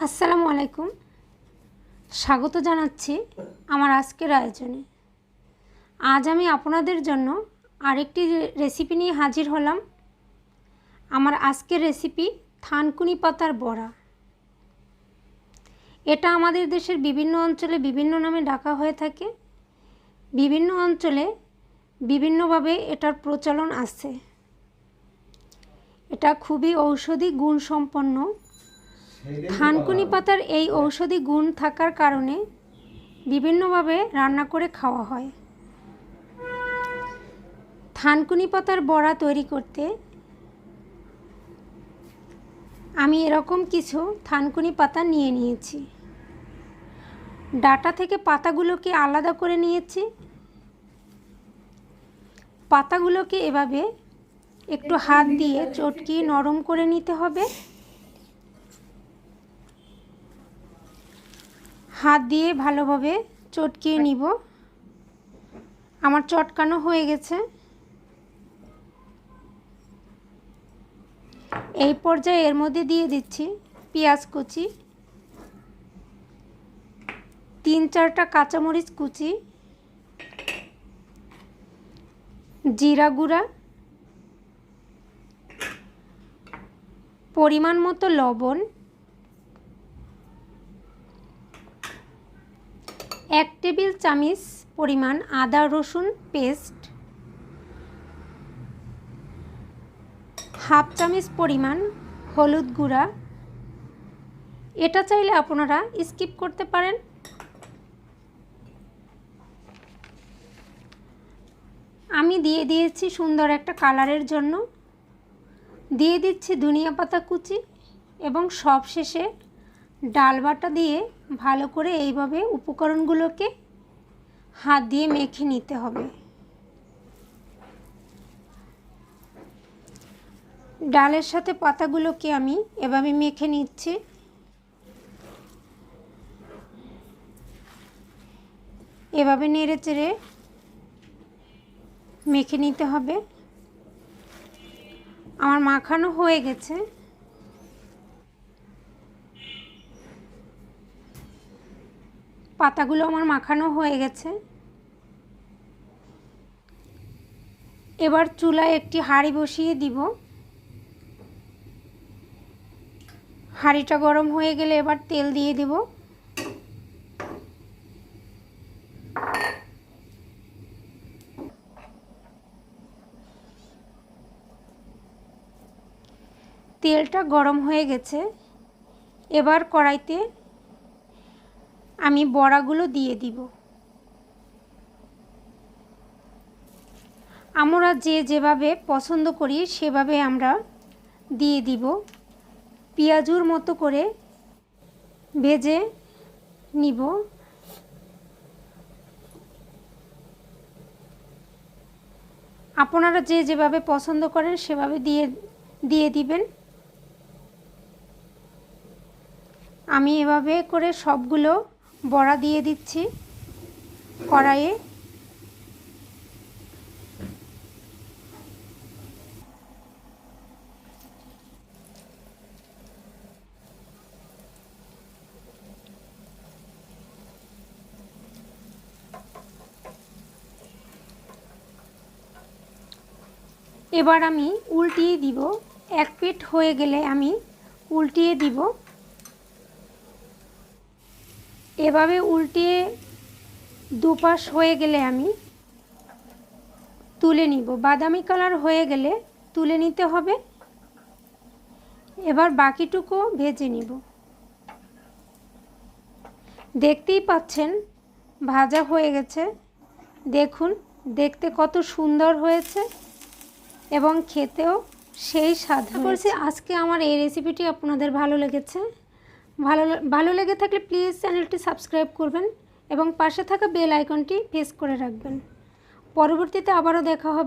আসসালামু আলাইকুম। স্বাগত জানাচ্ছি আমার আজকের আয়োজনে। আজ আমি আপনাদের জন্য আরেকটি রেসিপি নিয়ে হাজির হলাম। আমার আজকের রেসিপি থানকুনি পাতার বড়া। এটা আমাদের দেশের বিভিন্ন অঞ্চলে বিভিন্ন নামে ডাকা হয়ে থাকে। বিভিন্ন অঞ্চলে বিভিন্নভাবে এটার প্রচলন আছে। এটা খুবই ঔষধি গুণসম্পন্ন। থানকুনি পাতার এই ঔষধি গুণ থাকার কারণে বিভিন্নভাবে রান্না করে খাওয়া হয়। থানকুনি পাতার বড়া তৈরি করতে আমি এরকম কিছু থানকুনি পাতা নিয়ে নিয়েছি। ডাঁটা থেকে পাতাগুলোকে আলাদা করে নিয়েছি। পাতাগুলোকে এভাবে একটু হাত দিয়ে চটকিয়ে নরম করে নিতে হবে। হাত দিয়ে ভালোভাবে চটকিয়ে নিব। আমার চটকানো হয়ে গেছে। এই পর্যায়ে এর মধ্যে দিয়ে দিচ্ছি পেঁয়াজ কুচি, 3-4টা কাঁচামরিচ কুচি, জিরা গুঁড়া, পরিমাণ মতো লবণ, 1 টেবিল চামচ পরিমাণ আদা রসুন পেস্ট, 1/2 চামচ পরিমাণ হলুদ গুঁড়া। এটা চাইলে আপনারা স্কিপ করতে পারেন। আমি দিয়ে দিয়েছি সুন্দর একটা কালারের জন্য। দিয়ে দিচ্ছি ধনিয়া পাতা কুচি এবং সবশেষে ডাল বাটা দিয়ে ভালো করে এইভাবে উপকরণগুলোকে হাত দিয়ে মেখে নিতে হবে। ডালের সাথে পাতাগুলোকে আমি এভাবে মেখে নিচ্ছি। এভাবে নেড়ে চেড়ে মেখে নিতে হবে। আমার মাখানো হয়ে গেছে। পাতাগুলো আমার মাখানো হয়ে গেছে। এবার চুলায় একটি হাঁড়ি বসিয়ে দিব। হাঁড়িটা গরম হয়ে গেলে এবার তেল দিয়ে দেব। তেলটা গরম হয়ে গেছে। এবার কড়াইতে আমি বড়াগুলো দিয়ে দিব। আমরা যেভাবে পছন্দ করি সেভাবে আমরা দিয়ে দিব। পেঁয়াজুর মতো করে ভেজে নিব। আপনারা যেভাবে পছন্দ করেন সেভাবে দিয়ে দিবেন। আমি এভাবে করে সবগুলো বড়া দিয়ে দিচ্ছি কড়াইয়ে। এবার আমি উল্টিয়ে দিব। এক পিঠ হয়ে গেলে আমি উল্টিয়ে দিব। এভাবে উল্টিয়ে দুপাশ হয়ে গেলে আমি তুলে নিব। বাদামি কালার হয়ে গেলে তুলে নিতে হবে। এবার বাকিটুকু ভেজে নিব। দেখতেই পাচ্ছেন ভাজা হয়ে গেছে। দেখুন দেখতে কত সুন্দর হয়েছে এবং খেতেও সেই স্বাদ হয়েছে। আজকে আমার এই রেসিপিটি আপনাদের ভালো লেগেছে। ভালো লেগে থাকলে প্লিজ চ্যানেলটি সাবস্ক্রাইব করবেন এবং পাশে থাকা বেল আইকনটি প্রেস করে রাখবেন। পরবর্তীতে আবারও দেখা হবে।